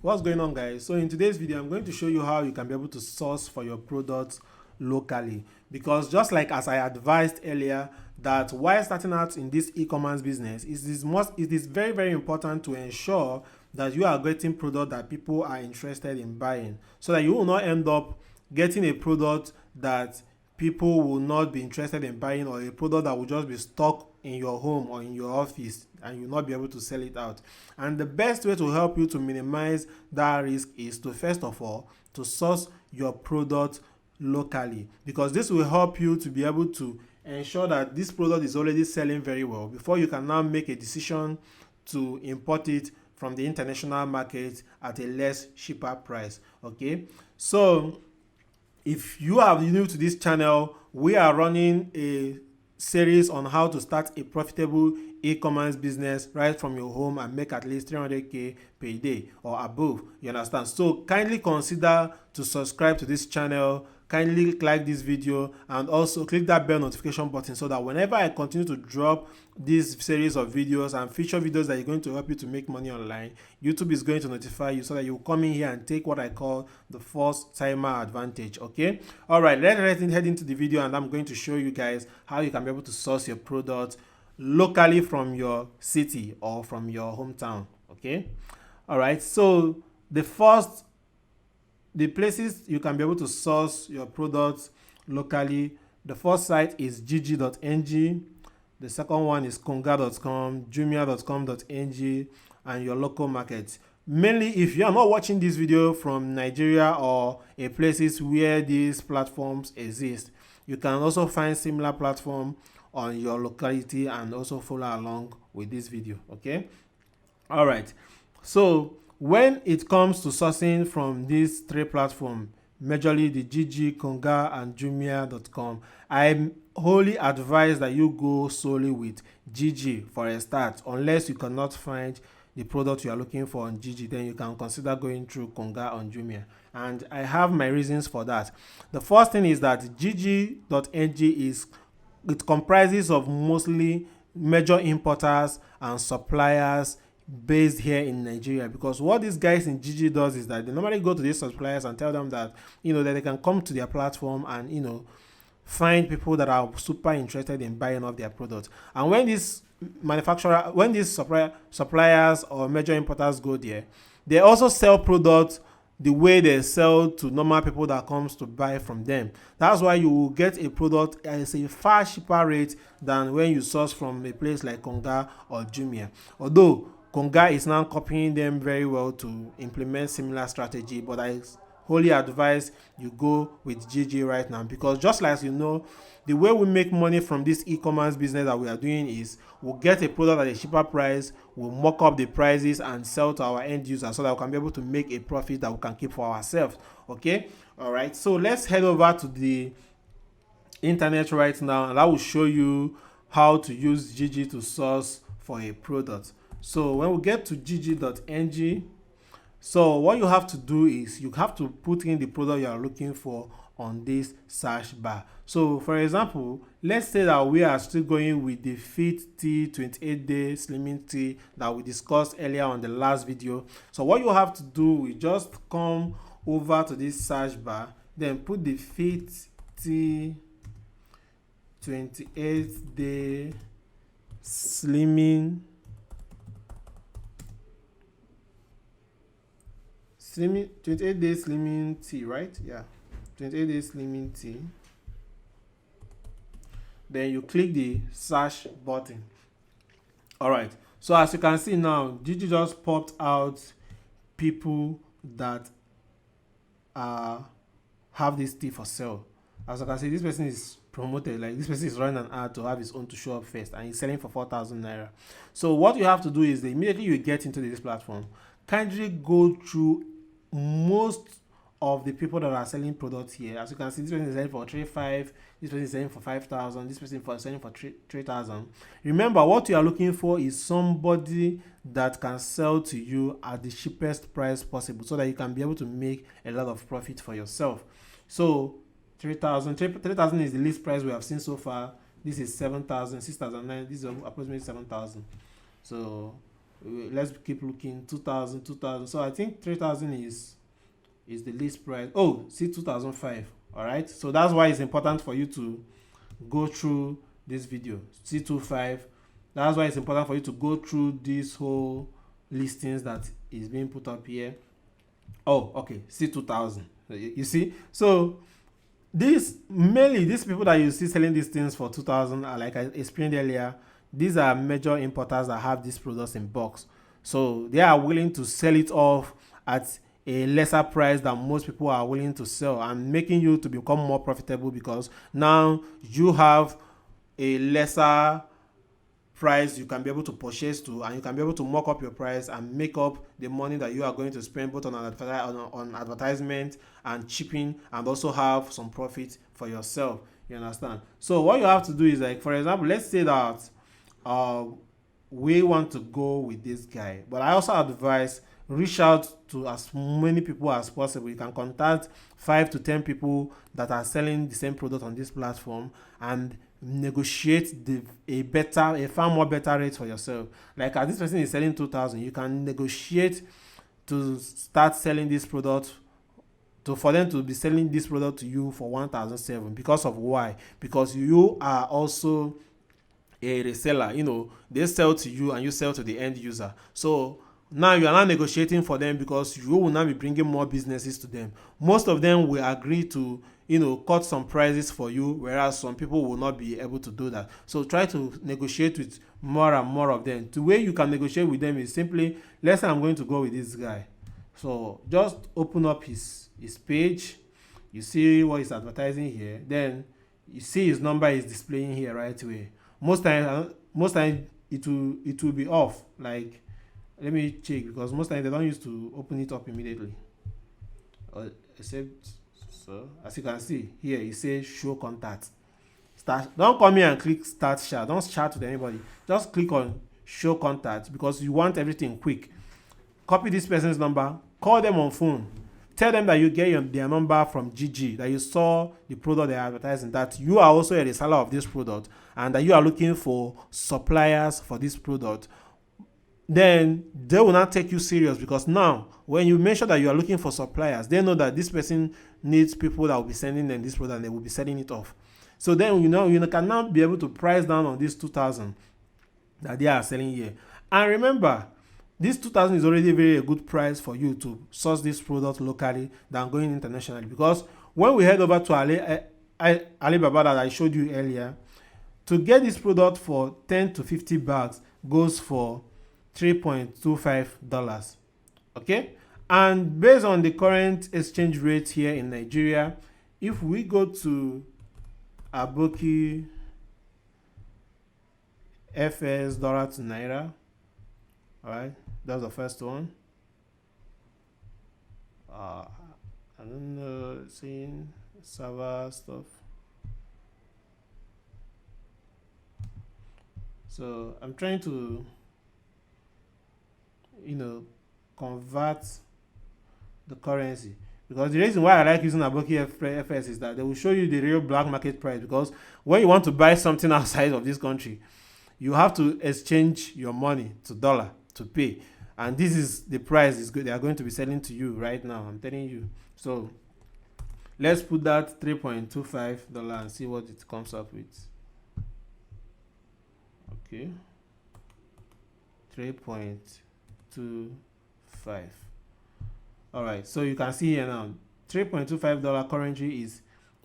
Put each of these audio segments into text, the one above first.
What's going on, guys? So in today's video I'm going to show you how you can be able to source for your products locally, because just like as I advised earlier, that while starting out in this e-commerce business, it is very important to ensure that you are getting product that people are interested in buying, so that you will not end up getting a product that people will not be interested in buying, or a product that will just be stuck in your home or in your office and you'll not be able to sell it out. And the best way to help you to minimize that risk is to, first of all, to source your product locally, because this will help you to be able to ensure that this product is already selling very well before you can now make a decision to import it from the international market at a less cheaper price. Okay, so if you are new to this channel, we are running a series on how to start a profitable e-commerce business right from your home and make at least 300k per day or above. You understand? So kindly consider to subscribe to this channel, kindly like this video, and also click that bell notification button so that whenever I continue to drop this series of videos and feature videos that are going to help you to make money online, YouTube is going to notify you so that you come in here and take what I call the first timer advantage. Okay, all right, let's head into the video, and I'm going to show you guys how you can be able to source your product locally from your city or from your hometown. Okay, all right, so the places you can be able to source your products locally, the first site is Jiji.ng, the second one is Konga.com, Jumia.com.ng, and your local markets. Mainly, if you are not watching this video from Nigeria or a places where these platforms exist, you can also find similar platform on your locality and also follow along with this video. Okay, all right, so when it comes to sourcing from these three platforms, majorly the Jiji, Konga, and Jumia.com, I wholly advise that you go solely with Jiji for a start. Unless you cannot find the product you are looking for on Jiji, then you can consider going through Konga on Jumia. And I have my reasons for that. The first thing is that Jiji.ng it comprises of mostly major importers and suppliers based here in Nigeria, because what these guys in Jiji does is that they normally go to these suppliers and tell them that that they can come to their platform and find people that are super interested in buying off their products. And when these suppliers or major importers go there, they also sell products the way they sell to normal people that comes to buy from them. That's why you will get a product at a far cheaper rate than when you source from a place like Konga or Jumia. Although Konga is now copying them very well to implement similar strategy, but I wholly advise you go with Jiji right now, because just like the way we make money from this e-commerce business that we are doing is we'll get a product at a cheaper price, we'll mock up the prices and sell to our end users so that we can be able to make a profit that we can keep for ourselves. Okay, all right, so let's head over to the internet right now, and I will show you how to use Jiji to source for a product. So when we get to Jiji.ng, so what you have to do is you have to put in the product you are looking for on this search bar. So for example, let's say that we are still going with the Fit Tea 28-day Slimming Tea that we discussed earlier on the last video. So what you have to do is just come over to this search bar, then put the Fit Tea 28-day Slimming 28-day Slimming Tea, right? Yeah, 28-day Slimming Tea. Then you click the search button. All right, so as you can see now, Jiji just popped out people that have this tea for sale. As you can see, this person is promoted, like this person is running an ad to have his own to show up first, and he's selling for 4,000 naira. So what you have to do is that immediately you get into this platform, kindly go through most of the people that are selling products here. As you can see, this person is selling for 3,500, this person is selling for 5,000, this person is selling for 3,000. Remember, what you are looking for is somebody that can sell to you at the cheapest price possible, so that you can be able to make a lot of profit for yourself. So 3,000 is the least price we have seen so far. This is 7,000, 6,009. This is approximately 7,000. So let's keep looking. 2000, 2000. So I think 3000 is the least price. Oh, see, 2005. All right, so that's why it's important for you to go through this video. C25. That's why it's important for you to go through this whole listings that is being put up here. Oh, okay, C2000. You see, so this mainly these people that you see selling these things for 2000 are, like I explained earlier, these are major importers that have these products in box, so they are willing to sell it off at a lesser price than most people are willing to sell, and making you to become more profitable, because now you have a lesser price you can be able to purchase to, and you can be able to mock up your price and make up the money that you are going to spend both on advertisement and shipping, and also have some profit for yourself. You understand? So what you have to do is, like, for example, let's say that we want to go with this guy, but I also advise reach out to as many people as possible. You can contact 5 to 10 people that are selling the same product on this platform and negotiate a far more better rate for yourself. Like, as this person is selling 2000, you can negotiate to start selling this product for them to be selling this product to you for 1007. Because of why? Because you are also a reseller. They sell to you and you sell to the end user. So now you are not negotiating for them, because you will now be bringing more businesses to them. Most of them will agree to cut some prices for you, whereas some people will not be able to do that. So try to negotiate with more and more of them. The way you can negotiate with them is simply, let's say I'm going to go with this guy. So just open up his page. You see what he's advertising here. Then you see his number is displaying here right away. Most time it will be off. Like, let me check, because most times they don't used to open it up immediately. Except, so as you can see here, it says show contact. Don't come here and click start chat. Don't chat with anybody. Just click on show contact, because you want everything quick. Copy this person's number, call them on phone, tell them that you get their number from Jiji, that you saw the product they are advertising, that you are also a reseller of this product, and that you are looking for suppliers for this product. Then they will not take you serious, because now when you mention that you are looking for suppliers, they know that this person needs people that will be sending them this product and they will be selling it off. So then you can now be able to price down on this 2000 that they are selling here. And remember, this 2000 is already a good price for you to source this product locally than going internationally, because when we head over to Alibaba that I showed you earlier, to get this product for 10 to 50 bags goes for $3.25. Okay, and based on the current exchange rate here in Nigeria, if we go to Aboki FS dollar to naira, all right, that's the first one. I don't know, seeing server stuff. So I'm trying to convert the currency, because the reason why I like using Aboki FS is that they will show you the real black market price, because when you want to buy something outside of this country, you have to exchange your money to dollar to pay, and this is the price they are going to be selling to you right now. I'm telling you. So let's put that $3.25 and see what it comes up with. Okay, 3.25. All right, so you can see here now, $3.25 currently is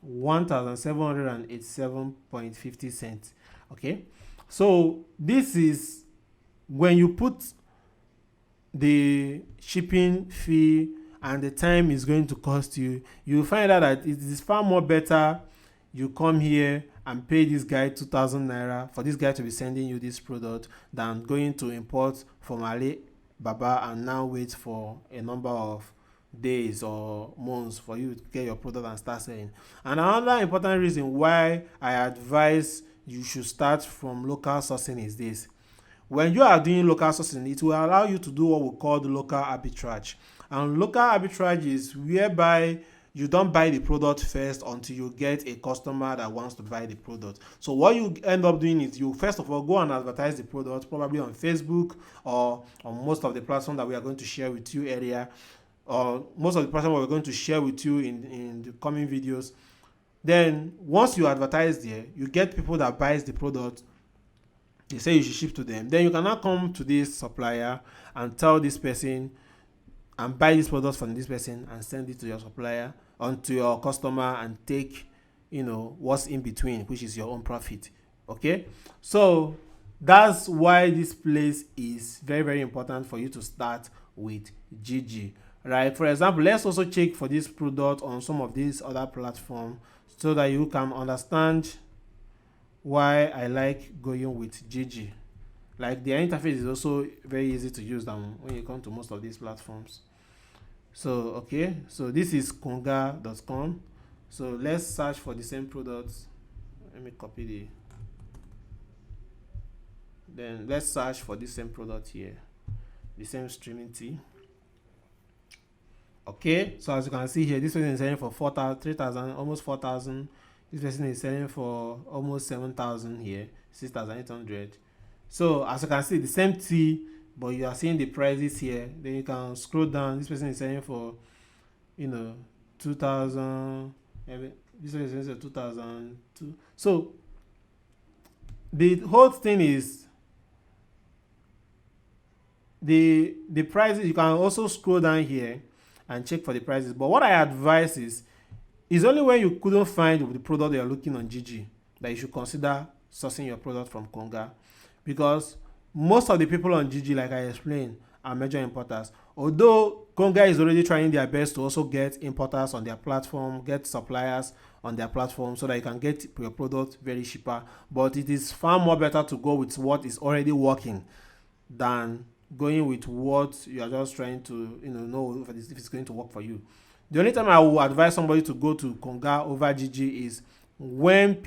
1,787.50 cents. Okay, so this is when you put the shipping fee and the time is going to cost you, you'll find out that it is far more better you come here and pay this guy 2,000 naira for this guy to be sending you this product than going to import from Alibaba and now wait for a number of days or months for you to get your product and start selling. And another important reason why I advise you should start from local sourcing is this: when you are doing local sourcing, it will allow you to do what we call the local arbitrage. And local arbitrage is whereby you don't buy the product first until you get a customer that wants to buy the product. So what you end up doing is you first of all go and advertise the product, probably on Facebook or on most of the platforms that we are going to share with you earlier, or most of the platforms we're going to share with you in the coming videos. Then once you advertise there, you get people that buys the product. They say you should ship to them. Then you can now come to this supplier and tell this person and buy this product from this person and send it to your supplier, onto your customer, and take, what's in between, which is your own profit. Okay, so that's why this place is very, very important for you to start with Jiji, right? For example, let's also check for this product on some of these other platforms so that you can understand why I like going with Jiji. Like, their interface is also very easy to use than when you come to most of these platforms. So okay, so this is konga.com. So let's search for the same products. Let me copy then let's search for the same product here, the same streaming tea. Okay, so as you can see here, this person is selling for 3,000, almost 4,000. This person is selling for almost 7,000 here, 6,800. So as you can see, the same tea, but you are seeing the prices here. Then you can scroll down. This person is selling for 2,000. This person is selling for 2,002. So the whole thing is the prices. You can also scroll down here and check for the prices. But what I advise is only when you couldn't find the product that you're looking on Jiji that you should consider sourcing your product from Konga, because most of the people on Jiji, like I explained, are major importers. Although Konga is already trying their best to also get importers on their platform, get suppliers on their platform, so that you can get your product very cheaper. But it is far more better to go with what is already working than going with what you are just trying to know if it's going to work for you. The only time I will advise somebody to go to Konga over Jiji is when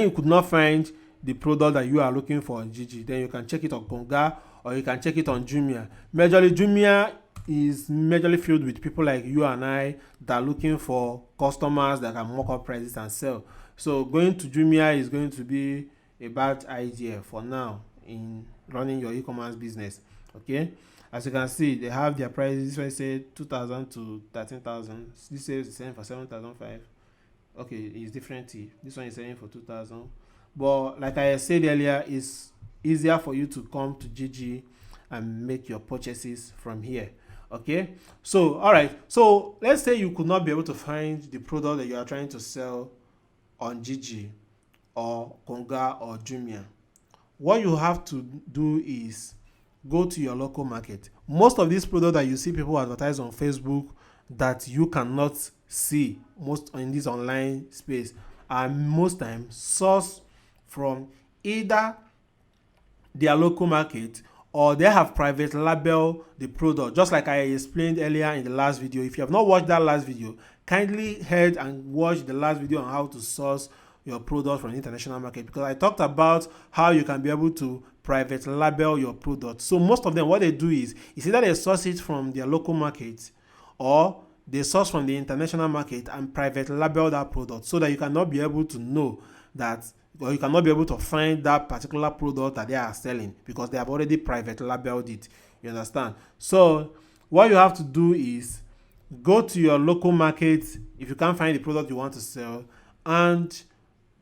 you could not find the product that you are looking for on Jiji. Then you can check it on Konga, or you can check it on Jumia. Majorly, Jumia is majorly filled with people like you and I that are looking for customers that can mock up prices and sell. So going to Jumia is going to be a bad idea for now in running your e-commerce business. Okay, as you can see, they have their prices. This one say 2,000 to 13,000. This is selling for 7,500. Okay, it's different. This one is selling for 2,000. But like I said earlier, it's easier for you to come to Jiji and make your purchases from here. Okay, so all right, so let's say you could not be able to find the product that you are trying to sell on Jiji or Konga or Jumia. What you have to do is go to your local market. Most of these products that you see people advertise on Facebook that you cannot see most in this online space are most times sourced from either their local market, or they have private label the product, just like I explained earlier in the last video. If you have not watched that last video, kindly head and watch the last video on how to source your product from the international market, because I talked about how you can be able to private label your product. So most of them, what they do is either they source it from their local market, or they source from the international market and private label that product, so that you cannot be able to know that, or you cannot be able to find that particular product that they are selling, because they have already private labeled it. You understand? So what you have to do is go to your local market if you can't find the product you want to sell, and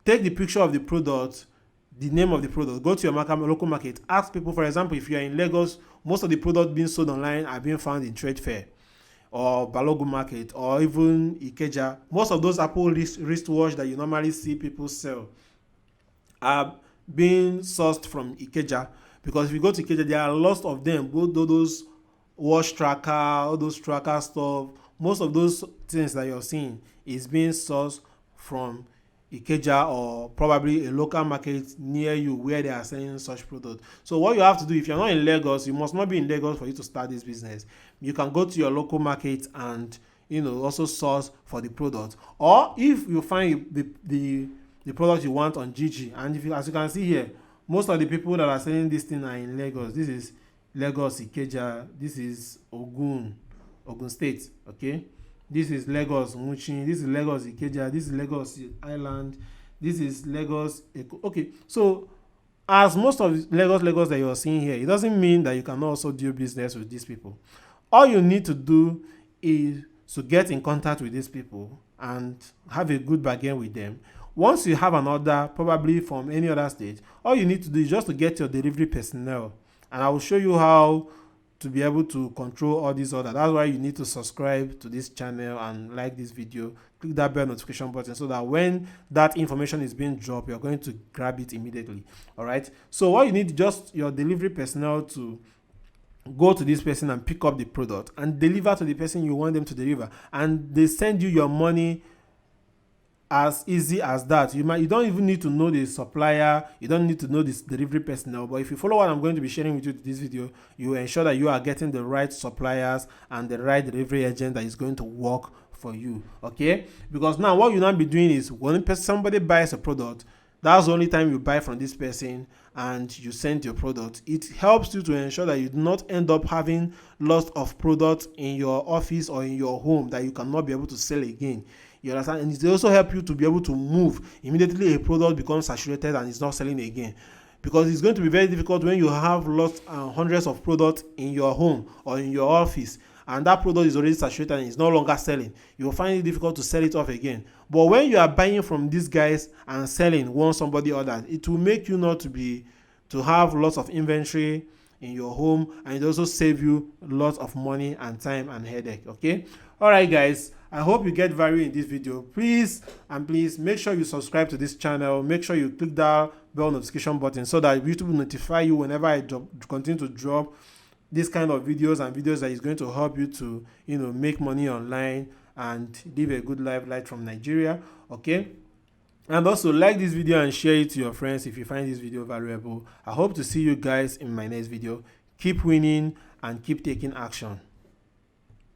take the picture of the product, the name of the product. Go to your local market. Ask people, for example, if you are in Lagos, most of the products being sold online are being found in Trade Fair or Balogun Market, or even Ikeja. Most of those Apple wristwatch that you normally see people sell are being sourced from Ikeja, because if you go to Ikeja, there are lots of them. Both those watch tracker, all those tracker stuff, most of those things that you're seeing is being sourced from Ikeja, or probably a local market near you where they are selling such products. So what you have to do, if you're not in Lagos, you must not be in Lagos for you to start this business. You can go to your local market and also source for the product. Or if you find the product you want on Jiji, and if you, as you can see here, most of the people that are selling this thing are in Lagos. This is Lagos, Ikeja. This is Ogun State. Okay, This is Lagos Muchi, this is Lagos Ikeja, this is Lagos Island, this is Lagos okay. So as most of Lagos that you're seeing here, it doesn't mean that you can also do business with these people. All you need to do is to get in contact with these people and have a good bargain with them. Once you have an order, probably from any other state, all you need to do is just to get your delivery personnel, and I will show you how to be able to control all these orders. That's why you need to subscribe to this channel and like this video. Click that bell notification button so that when that information is being dropped, you're going to grab it immediately. All right. So what you need, just your delivery personnel to go to this person and pick up the product and deliver to the person you want them to deliver, and they send you your money as easy as that. You don't even need to know the supplier, you don't need to know this delivery personnel, but if you follow what I'm going to be sharing with you in this video, you will ensure that you are getting the right suppliers and the right delivery agent that is going to work for you. Okay, because now what you now be doing is when somebody buys a product, that's the only time you buy from this person and you send your product. It helps you to ensure that you do not end up having lots of products in your office or in your home that you cannot be able to sell again. You understand? And it also help you to be able to move immediately a product becomes saturated and it's not selling again, because it's going to be very difficult when you have lots and hundreds of products in your home or in your office and that product is already saturated and it's no longer selling. You will find it difficult to sell it off again. But when you are buying from these guys and selling once somebody orders, it will make you not to have lots of inventory in your home, and it also save you lots of money and time and headache. Okay, all right guys, I hope you get value in this video. Please make sure you subscribe to this channel. Make sure you click that bell notification button so that YouTube will notify you whenever I continue to drop this kind of videos and videos that is going to help you to make money online and live a good life right from Nigeria. Okay, and also like this video and share it to your friends if you find this video valuable. I hope to see you guys in my next video. Keep winning and keep taking action.